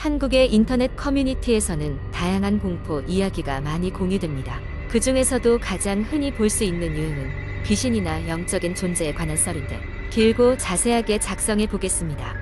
한국의 인터넷 커뮤니티에서는 다양한 공포 이야기가 많이 공유됩니다. 그 중에서도 가장 흔히 볼 수 있는 유형은 귀신이나 영적인 존재에 관한 썰인데 길고 자세하게 작성해 보겠습니다.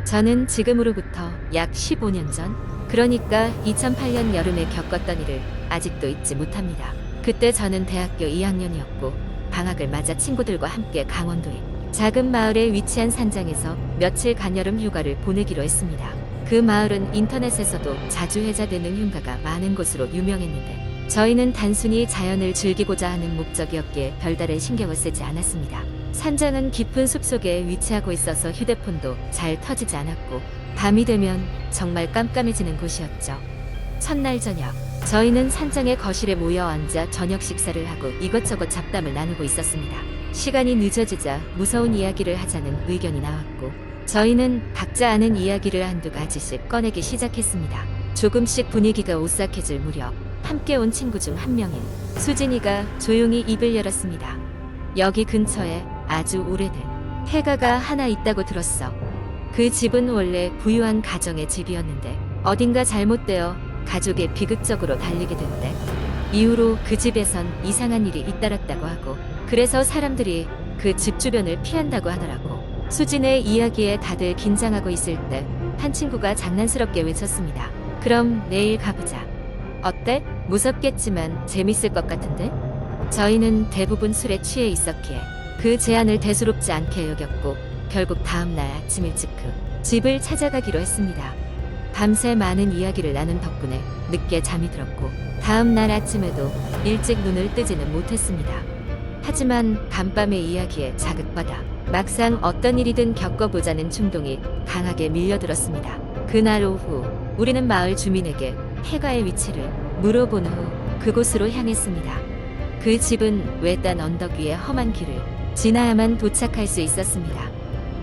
저는 지금으로부터 약 15년 전, 그러니까 2008년 여름에 겪었던 일을 아직도 잊지 못합니다. 그때 저는 대학교 2학년이었고 방학을 맞아 친구들과 함께 강원도의 작은 마을에 위치한 산장에서 며칠 간여름 휴가를 보내기로 했습니다. 그 마을은 인터넷에서도 자주 회자되는 흉가가 많은 곳으로 유명했는데 저희는 단순히 자연을 즐기고자 하는 목적이었기에 별다른 신경을 쓰지 않았습니다. 산장은 깊은 숲속에 위치하고 있어서 휴대폰도 잘 터지지 않았고 밤이 되면 정말 깜깜해지는 곳이었죠. 첫날 저녁, 저희는 산장의 거실에 모여 앉아 저녁 식사를 하고 이것저것 잡담을 나누고 있었습니다. 시간이 늦어지자 무서운 이야기를 하자는 의견이 나왔고 저희는 각자 아는 이야기를 한두 가지씩 꺼내기 시작했습니다. 조금씩 분위기가 오싹해질 무렵 함께 온 친구 중 한 명인 수진이가 조용히 입을 열었습니다. 여기 근처에 아주 오래된 폐가가 하나 있다고 들었어. 그 집은 원래 부유한 가정의 집이었는데 어딘가 잘못되어 가족에 비극적으로 달리게 됐대. 이후로 그 집에선 이상한 일이 잇따랐다고 하고 그래서 사람들이 그 집 주변을 피한다고 하더라고. 수진의 이야기에 다들 긴장하고 있을 때 한 친구가 장난스럽게 외쳤습니다. 그럼 내일 가보자. 어때? 무섭겠지만 재밌을 것 같은데? 저희는 대부분 술에 취해 있었기에 그 제안을 대수롭지 않게 여겼고 결국 다음날 아침 일찍 그 집을 찾아가기로 했습니다. 밤새 많은 이야기를 나눈 덕분에 늦게 잠이 들었고 다음날 아침에도 일찍 눈을 뜨지는 못했습니다. 하지만 간밤의 이야기에 자극받아 막상 어떤 일이든 겪어보자는 충동이 강하게 밀려들었습니다. 그날 오후 우리는 마을 주민에게 폐가의 위치를 물어본 후 그곳으로 향했습니다. 그 집은 외딴 언덕 위의 험한 길을 지나야만 도착할 수 있었습니다.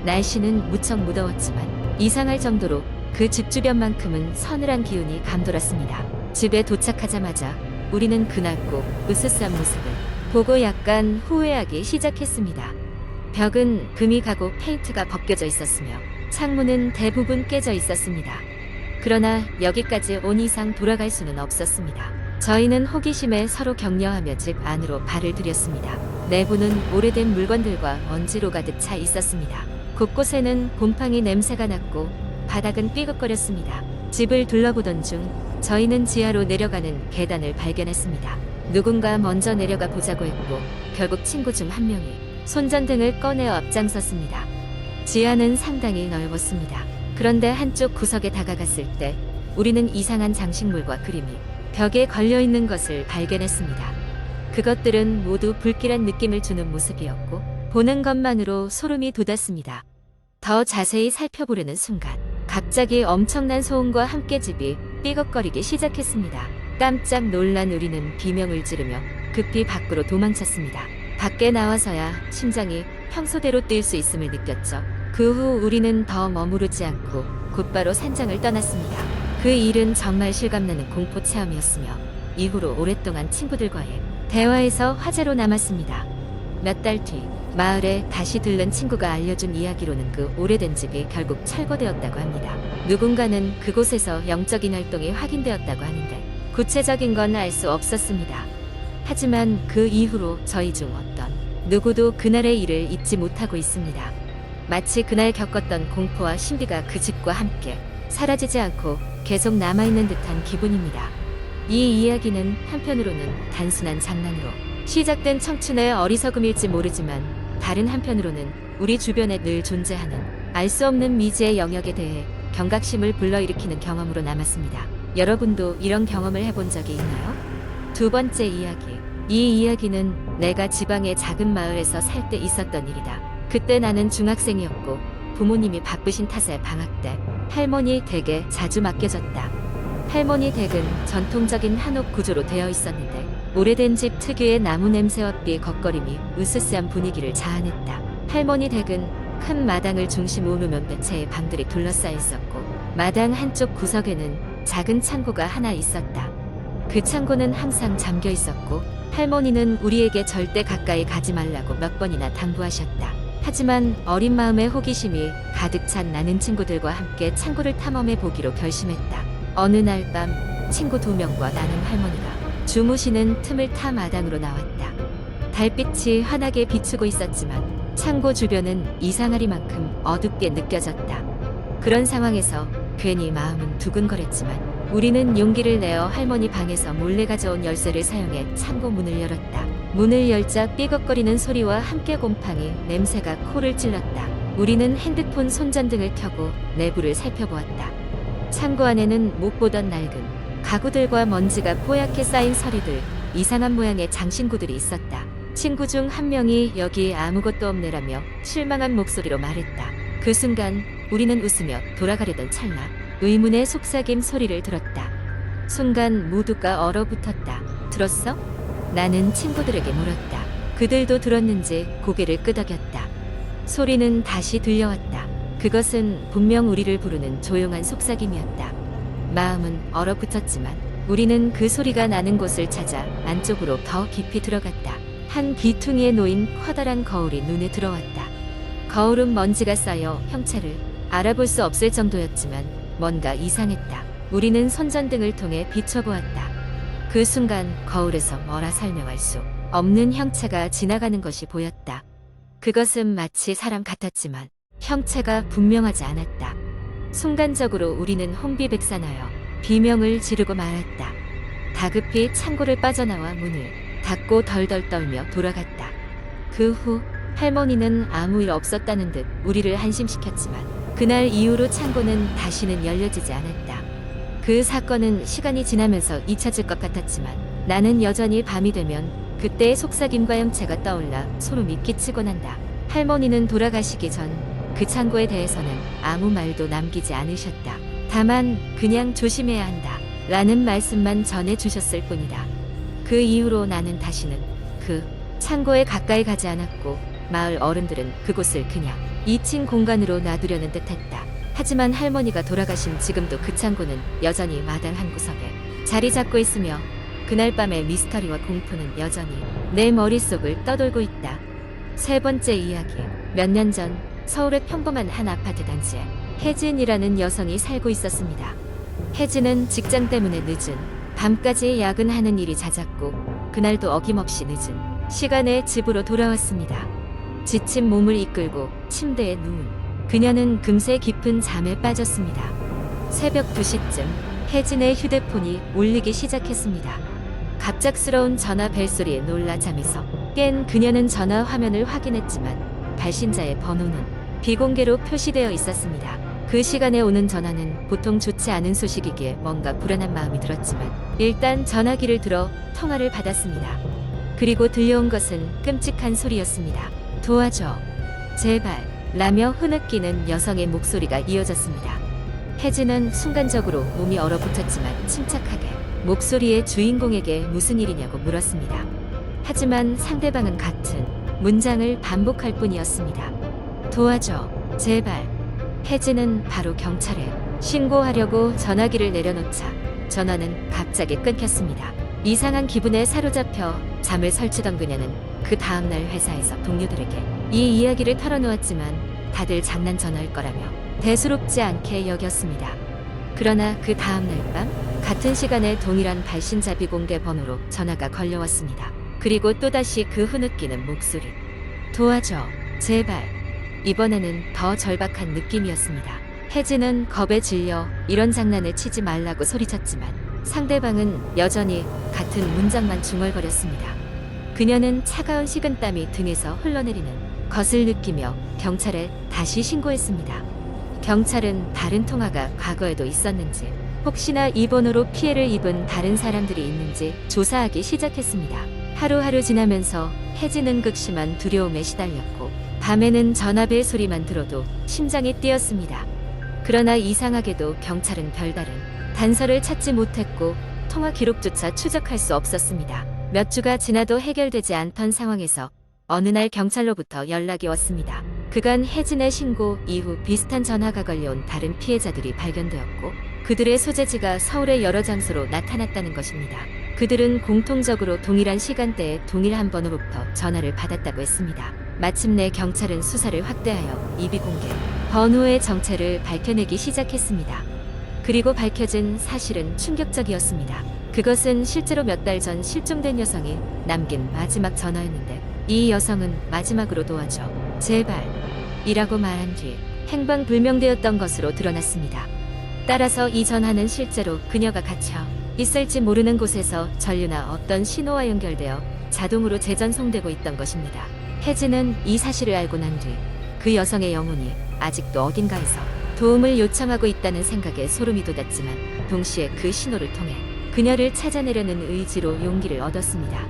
날씨는 무척 무더웠지만 이상할 정도로 그 집 주변만큼은 서늘한 기운이 감돌았습니다. 집에 도착하자마자 우리는 그날고 으스스한 모습을 보고 약간 후회하기 시작했습니다. 벽은 금이 가고 페인트가 벗겨져 있었으며 창문은 대부분 깨져 있었습니다. 그러나 여기까지 온 이상 돌아갈 수는 없었습니다. 저희는 호기심에 서로 격려하며 집 안으로 발을 들였습니다. 내부는 오래된 물건들과 먼지로 가득 차 있었습니다. 곳곳에는 곰팡이 냄새가 났고 바닥은 삐걱거렸습니다. 집을 둘러보던 중 저희는 지하로 내려가는 계단을 발견했습니다. 누군가 먼저 내려가 보자고 했고 결국 친구 중 한 명이 손전등을 꺼내어 앞장섰습니다. 지하는 상당히 넓었습니다. 그런데 한쪽 구석에 다가갔을 때 우리는 이상한 장식물과 그림이 벽에 걸려있는 것을 발견했습니다. 그것들은 모두 불길한 느낌을 주는 모습이었고 보는 것만으로 소름이 돋았습니다. 더 자세히 살펴보려는 순간 갑자기 엄청난 소음과 함께 집이 삐걱거리기 시작했습니다. 깜짝 놀란 우리는 비명을 지르며 급히 밖으로 도망쳤습니다. 밖에 나와서야 심장이 평소대로 뛸 수 있음을 느꼈죠. 그 후 우리는 더 머무르지 않고 곧바로 산장을 떠났습니다. 그 일은 정말 실감나는 공포 체험이었으며 이후로 오랫동안 친구들과의 대화에서 화제로 남았습니다. 몇 달 뒤 마을에 다시 들른 친구가 알려준 이야기로는 그 오래된 집이 결국 철거되었다고 합니다. 누군가는 그곳에서 영적인 활동이 확인되었다고 하는데 구체적인 건 알 수 없었습니다. 하지만 그 이후로 저희 중 어떤 누구도 그날의 일을 잊지 못하고 있습니다. 마치 그날 겪었던 공포와 신비가 그 집과 함께 사라지지 않고 계속 남아있는 듯한 기분입니다. 이 이야기는 한편으로는 단순한 장난으로 시작된 청춘의 어리석음일지 모르지만 다른 한편으로는 우리 주변에 늘 존재하는 알 수 없는 미지의 영역에 대해 경각심을 불러일으키는 경험으로 남았습니다. 여러분도 이런 경험을 해본 적이 있나요? 두 번째 이야기. 이 이야기는 내가 지방의 작은 마을에서 살 때 있었던 일이다. 그때 나는 중학생이었고 부모님이 바쁘신 탓에 방학 때 할머니 댁에 자주 맡겨졌다. 할머니 댁은 전통적인 한옥 구조로 되어 있었는데 오래된 집 특유의 나무 냄새와 삐걱거림이 으스스한 분위기를 자아냈다. 할머니 댁은 큰 마당을 중심으로 몇 채의 방들이 둘러싸여 있었고 마당 한쪽 구석에는 작은 창고가 하나 있었다. 그 창고는 항상 잠겨 있었고 할머니는 우리에게 절대 가까이 가지 말라고 몇 번이나 당부하셨다. 하지만 어린 마음에 호기심이 가득 찬 나는 친구들과 함께 창고를 탐험해 보기로 결심했다. 어느 날 밤 친구 2명과 나는 할머니가 주무시는 틈을 타 마당으로 나왔다. 달빛이 환하게 비추고 있었지만 창고 주변은 이상하리만큼 어둡게 느껴졌다. 그런 상황에서 괜히 마음은 두근거렸지만 우리는 용기를 내어 할머니 방에서 몰래 가져온 열쇠를 사용해 창고 문을 열었다. 문을 열자 삐걱거리는 소리와 함께 곰팡이 냄새가 코를 찔렀다. 우리는 핸드폰 손전등을 켜고 내부를 살펴보았다. 창고 안에는 못 보던 낡은 가구들과 먼지가 뽀얗게 쌓인 서리들, 이상한 모양의 장신구들이 있었다. 친구 중 한 명이 여기 아무것도 없네라며 실망한 목소리로 말했다. 그 순간 우리는 웃으며 돌아가려던 찰나 의문의 속삭임 소리를 들었다. 순간 모두가 얼어붙었다. 들었어? 나는 친구들에게 물었다. 그들도 들었는지 고개를 끄덕였다. 소리는 다시 들려왔다. 그것은 분명 우리를 부르는 조용한 속삭임이었다. 마음은 얼어붙었지만 우리는 그 소리가 나는 곳을 찾아 안쪽으로 더 깊이 들어갔다. 한 귀퉁이에 놓인 커다란 거울이 눈에 들어왔다. 거울은 먼지가 쌓여 형체를 알아볼 수 없을 정도였지만 뭔가 이상했다. 우리는 손전등을 통해 비춰보았다. 그 순간 거울에서 뭐라 설명할 수 없는 형체가 지나가는 것이 보였다. 그것은 마치 사람 같았지만 형체가 분명하지 않았다. 순간적으로 우리는 혼비백산하여 비명을 지르고 말았다. 다급히 창고를 빠져나와 문을 닫고 덜덜 떨며 돌아갔다. 그 후 할머니는 아무 일 없었다는 듯 우리를 한심시켰지만 그날 이후로 창고는 다시는 열려지지 않았다. 그 사건은 시간이 지나면서 잊혀질 것 같았지만 나는 여전히 밤이 되면 그때의 속삭임과 형체가 떠올라 소름이 끼치곤 한다. 할머니는 돌아가시기 전 그 창고에 대해서는 아무 말도 남기지 않으셨다. 다만 그냥 조심해야 한다 라는 말씀만 전해주셨을 뿐이다. 그 이후로 나는 다시는 그 창고에 가까이 가지 않았고 마을 어른들은 그곳을 그냥 2층 공간으로 놔두려는 듯했다. 하지만 할머니가 돌아가신 지금도 그 창고는 여전히 마당 한 구석에 자리 잡고 있으며 그날 밤의 미스터리와 공포는 여전히 내 머릿속을 떠돌고 있다. 세 번째 이야기. 몇 년 전 서울의 평범한 한 아파트 단지에 혜진이라는 여성이 살고 있었습니다. 혜진은 직장 때문에 늦은 밤까지 야근하는 일이 잦았고 그날도 어김없이 늦은 시간에 집으로 돌아왔습니다. 지친 몸을 이끌고 침대에 누운 그녀는 금세 깊은 잠에 빠졌습니다. 새벽 2시쯤 혜진의 휴대폰이 울리기 시작했습니다. 갑작스러운 전화 벨소리에 놀라 잠에서 깬 그녀는 전화 화면을 확인했지만 발신자의 번호는 비공개로 표시되어 있었습니다. 그 시간에 오는 전화는 보통 좋지 않은 소식이기에 뭔가 불안한 마음이 들었지만 일단 전화기를 들어 통화를 받았습니다. 그리고 들려온 것은 끔찍한 소리였습니다. 도와줘. 제발. 라며 흐느끼는 여성의 목소리가 이어졌습니다. 혜진은 순간적으로 몸이 얼어붙었지만 침착하게 목소리의 주인공에게 무슨 일이냐고 물었습니다. 하지만 상대방은 같은 문장을 반복할 뿐이었습니다. 도와줘. 제발. 혜진은 바로 경찰에 신고하려고 전화기를 내려놓자 전화는 갑자기 끊겼습니다. 이상한 기분에 사로잡혀 잠을 설치던 그녀는 그 다음날 회사에서 동료들에게 이 이야기를 털어놓았지만 다들 장난 전화일 거라며 대수롭지 않게 여겼습니다. 그러나 그 다음날 밤 같은 시간에 동일한 발신자 비공개 번호로 전화가 걸려왔습니다. 그리고 또다시 그 흐느끼는 목소리. 도와줘. 제발. 이번에는 더 절박한 느낌이었습니다. 혜진은 겁에 질려 이런 장난을 치지 말라고 소리쳤지만 상대방은 여전히 같은 문장만 중얼거렸습니다. 그녀는 차가운 식은땀이 등에서 흘러내리는 것을 느끼며 경찰에 다시 신고했습니다. 경찰은 다른 통화가 과거에도 있었는지 혹시나 이 번호로 피해를 입은 다른 사람들이 있는지 조사하기 시작했습니다. 하루하루 지나면서 혜진은 극심한 두려움에 시달렸고 밤에는 전화벨 소리만 들어도 심장이 뛰었습니다. 그러나 이상하게도 경찰은 별다른 단서를 찾지 못했고 통화 기록조차 추적할 수 없었습니다. 몇 주가 지나도 해결되지 않던 상황에서 어느 날 경찰로부터 연락이 왔습니다. 그간 혜진의 신고 이후 비슷한 전화가 걸려온 다른 피해자들이 발견되었고 그들의 소재지가 서울의 여러 장소로 나타났다는 것입니다. 그들은 공통적으로 동일한 시간대에 동일한 번호로부터 전화를 받았다고 했습니다. 마침내 경찰은 수사를 확대하여 이비 공개, 번호의 정체를 밝혀내기 시작했습니다. 그리고 밝혀진 사실은 충격적이었습니다. 그것은 실제로 몇 달 전 실종된 여성이 남긴 마지막 전화였는데, 이 여성은 마지막으로 도와줘, 제발 이라고 말한 뒤 행방불명되었던 것으로 드러났습니다. 따라서 이 전화는 실제로 그녀가 갇혀 있을지 모르는 곳에서 전류나 어떤 신호와 연결되어 자동으로 재전송되고 있던 것입니다. 혜진은 이 사실을 알고 난 뒤 그 여성의 영혼이 아직도 어딘가에서 도움을 요청하고 있다는 생각에 소름이 돋았지만, 동시에 그 신호를 통해 그녀를 찾아내려는 의지로 용기를 얻었습니다.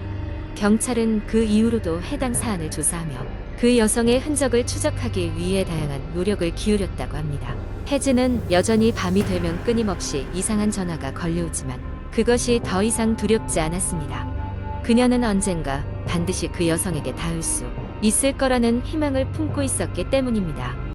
경찰은 그 이후로도 해당 사안을 조사하며 그 여성의 흔적을 추적하기 위해 다양한 노력을 기울였다고 합니다. 혜진은 여전히 밤이 되면 끊임없이 이상한 전화가 걸려오지만 그것이 더 이상 두렵지 않았습니다. 그녀는 언젠가 반드시 그 여성에게 닿을 수 있을 거라는 희망을 품고 있었기 때문입니다.